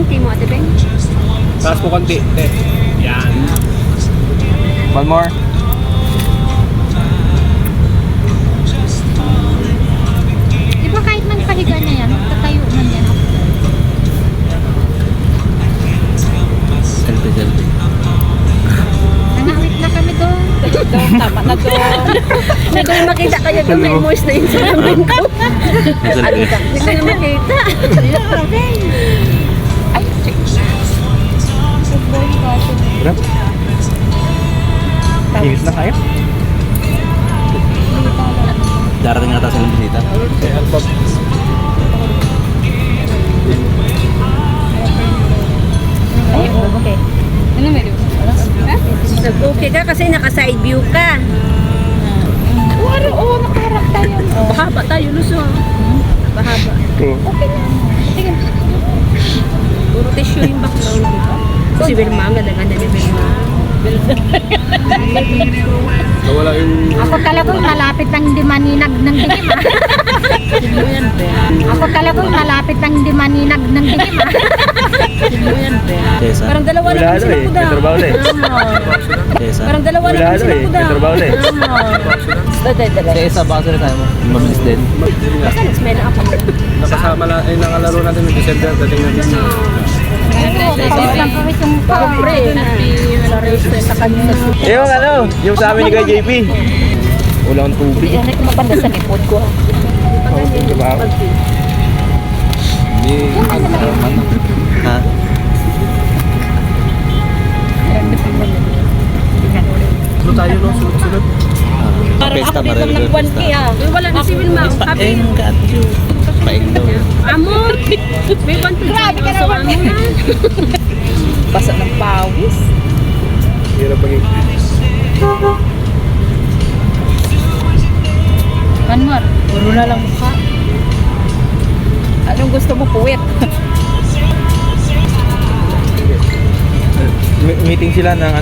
konti mo, ate Ben. Taas po konti. Yan. One more. Di ba kahit magpahiga na yan, tatayo man yan. Selfie. Nangawit na kami doon. Tama na doon. Hindi ko na makita kaya doon may moist na yun sa namin ko. Selfie. Hindi ko na makita. Ay, check na. Bro. Ingit na kayo? Darating ata silang bisita. Ay, okay. Ano meron? Okay ka kasi naka-side view ka. Oo, nakaharap tayo. Bahaba tayo, Luso. Bahaba. Okay na. Sige. Puro tissue yung background, di ba? Si Wilma, ang ganda-ganda ni Wilma. Nawala yung... Ako talagang malapit ng hindi maninag ng dilim ah. Ako talagang malapit ng hindi maninag ng dilim ah. Tessa. Parang dalawa naman sila po daw. Trabaho na Tessa. Parang dalawa naman sila po daw. Trabaho na Tessa, baka sila tayo mo. Mabilis din. Basta nag-smell na ako. Nakasama na, ay nakalaro natin ng December. Dating natin na... Pawis lang kawis yung Pre, sa kanya. Yung ano, yung sa amin ni kay JP. Wala akong tubig. Yan ay kumapanda sa likod ko. Hindi... Ha? Sunod tayo, no? Sunod. Parang update lang ng 1K ah. Uy, wala na si Wilma. Happy. Paeng got you. Paeng daw. Amor! May bantu dyan. Grabe ka So, naman. amor na. Basa ng pawis. Hirap maging... One more. Puro na lang mukha. Anong gusto mo, puwet? Meeting sila ng ano.